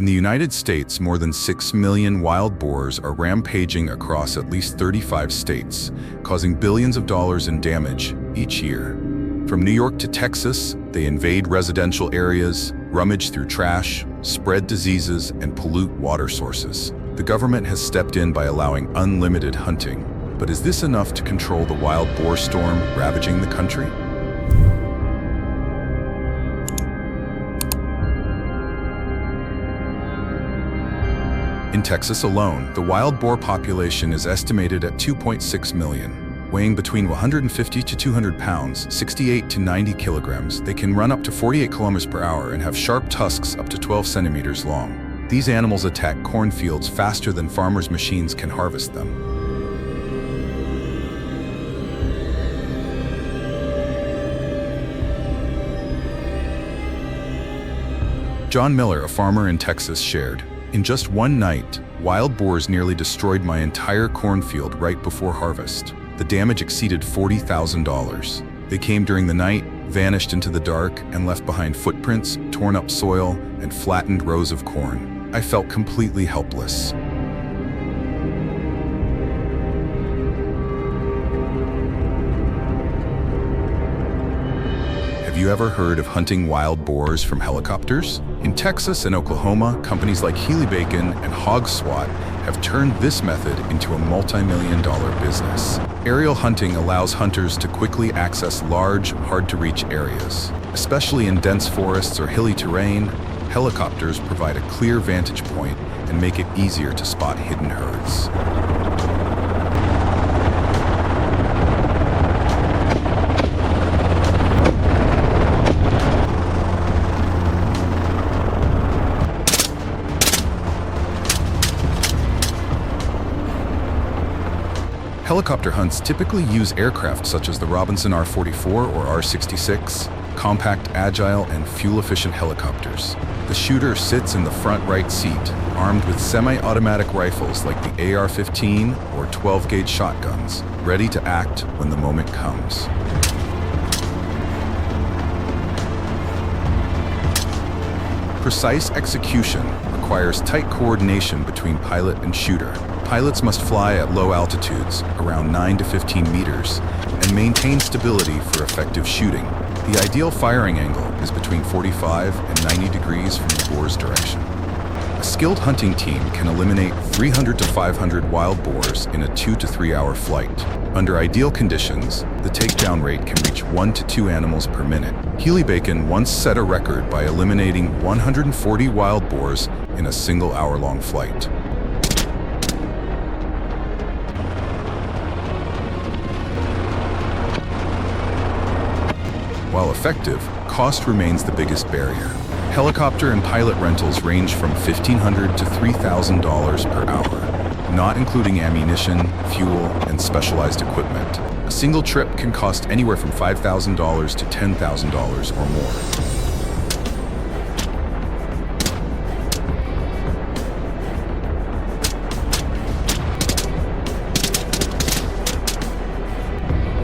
In the United States, more than 6 million wild boars are rampaging across at least 35 states, causing billions of dollars in damage each year. From New York to Texas, they invade residential areas, rummage through trash, spread diseases, and pollute water sources. The government has stepped in by allowing unlimited hunting. But is this enough to control the wild boar storm ravaging the country? In Texas alone, the wild boar population is estimated at 2.6 million. Weighing between 150 to 200 pounds, 68 to 90 kilograms, they can run up to 48 kilometers per hour and have sharp tusks up to 12 centimeters long. These animals attack cornfields faster than farmers' machines can harvest them. John Miller, a farmer in Texas, shared, "In just one night, wild boars nearly destroyed my entire cornfield right before harvest. The damage exceeded $40,000. They came during the night, vanished into the dark, and left behind footprints, torn up soil, and flattened rows of corn. I felt completely helpless." Have you ever heard of hunting wild boars from helicopters? In Texas and Oklahoma, companies like Healy Bacon and Hog SWAT have turned this method into a multi-million-dollar business. Aerial hunting allows hunters to quickly access large, hard-to-reach areas. Especially in dense forests or hilly terrain, helicopters provide a clear vantage point and make it easier to spot hidden herds. Helicopter hunts typically use aircraft such as the Robinson R-44 or R-66, compact, agile, and fuel-efficient helicopters. The shooter sits in the front right seat, armed with semi-automatic rifles like the AR-15 or 12-gauge shotguns, ready to act when the moment comes. Precise execution requires tight coordination between pilot and shooter. Pilots must fly at low altitudes, around 9 to 15 meters, and maintain stability for effective shooting. The ideal firing angle is between 45 and 90 degrees from the boar's direction. A skilled hunting team can eliminate 300 to 500 wild boars in a 2 to 3 hour flight. Under ideal conditions, the takedown rate can reach 1 to 2 animals per minute. Healy Bacon once set a record by eliminating 140 wild boars in a single hour-long flight. While effective, cost remains the biggest barrier. Helicopter and pilot rentals range from $1,500 to $3,000 per hour, not including ammunition, fuel, and specialized equipment. A single trip can cost anywhere from $5,000 to $10,000 or more.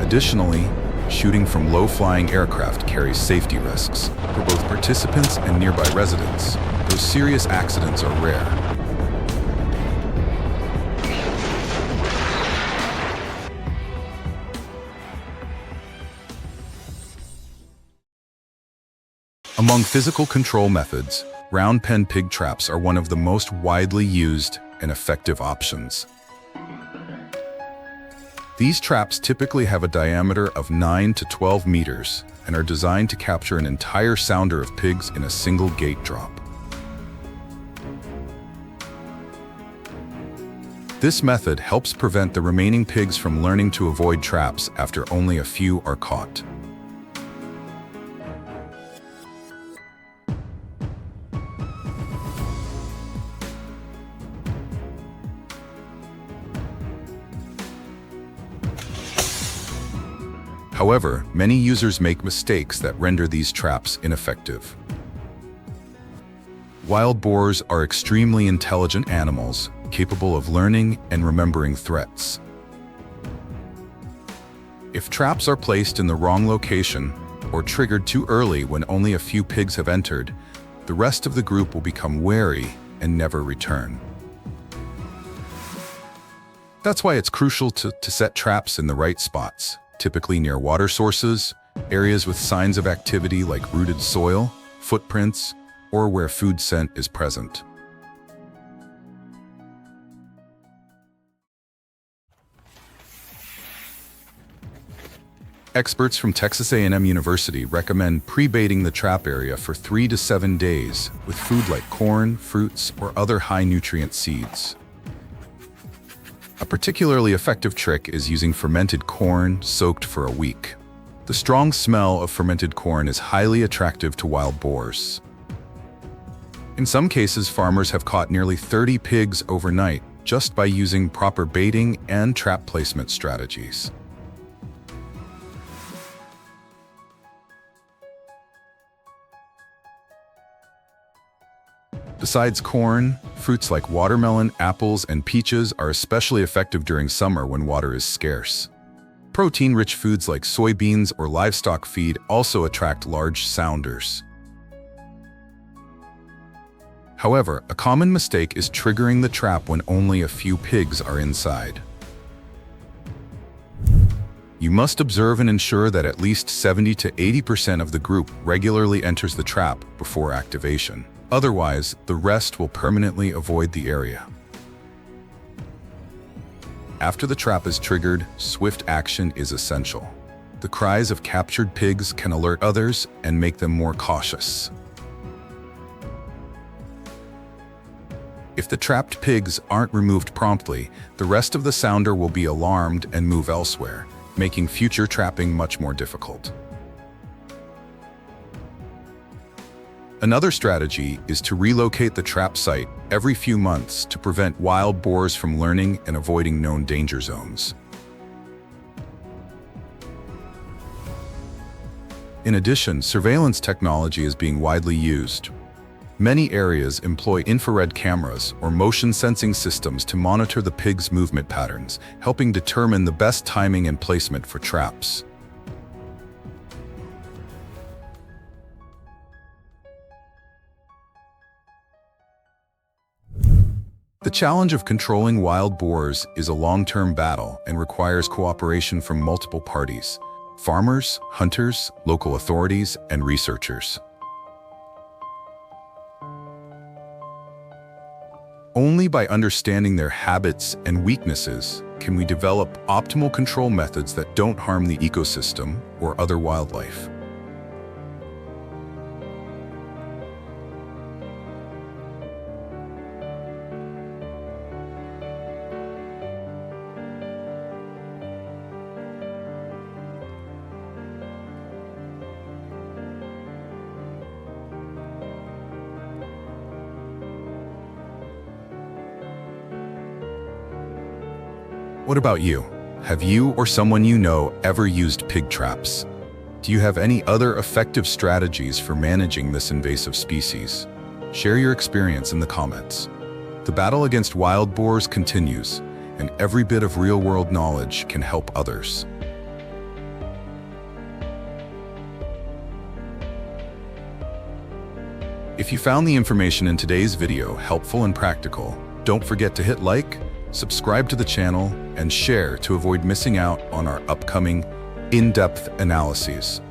Additionally, shooting from low-flying aircraft carries safety risks for both participants and nearby residents. Those serious accidents are rare. Among physical control methods, round pen pig traps are one of the most widely used and effective options. These traps typically have a diameter of 9 to 12 meters and are designed to capture an entire sounder of pigs in a single gate drop. This method helps prevent the remaining pigs from learning to avoid traps after only a few are caught. However, many users make mistakes that render these traps ineffective. Wild boars are extremely intelligent animals, capable of learning and remembering threats. If traps are placed in the wrong location or triggered too early when only a few pigs have entered, the rest of the group will become wary and never return. That's why it's crucial to set traps in the right spots, typically near water sources, areas with signs of activity like rooted soil, footprints, or where food scent is present. Experts from Texas A&M University recommend pre-baiting the trap area for 3 to 7 days with food like corn, fruits, or other high-nutrient seeds. A particularly effective trick is using fermented corn soaked for a week. The strong smell of fermented corn is highly attractive to wild boars. In some cases, farmers have caught nearly 30 pigs overnight just by using proper baiting and trap placement strategies. Besides corn, fruits like watermelon, apples, and peaches are especially effective during summer when water is scarce. Protein-rich foods like soybeans or livestock feed also attract large sounders. However, a common mistake is triggering the trap when only a few pigs are inside. You must observe and ensure that at least 70 to 80% of the group regularly enters the trap before activation. Otherwise, the rest will permanently avoid the area. After the trap is triggered, swift action is essential. The cries of captured pigs can alert others and make them more cautious. If the trapped pigs aren't removed promptly, the rest of the sounder will be alarmed and move elsewhere, making future trapping much more difficult. Another strategy is to relocate the trap site every few months to prevent wild boars from learning and avoiding known danger zones. In addition, surveillance technology is being widely used. Many areas employ infrared cameras or motion sensing systems to monitor the pigs' movement patterns, helping determine the best timing and placement for traps. The challenge of controlling wild boars is a long-term battle and requires cooperation from multiple parties: farmers, hunters, local authorities, and researchers. Only by understanding their habits and weaknesses can we develop optimal control methods that don't harm the ecosystem or other wildlife. What about you? Have you or someone you know ever used pig traps? Do you have any other effective strategies for managing this invasive species? Share your experience in the comments. The battle against wild boars continues, and every bit of real-world knowledge can help others. If you found the information in today's video helpful and practical, don't forget to hit like, subscribe to the channel, and share to avoid missing out on our upcoming in-depth analyses.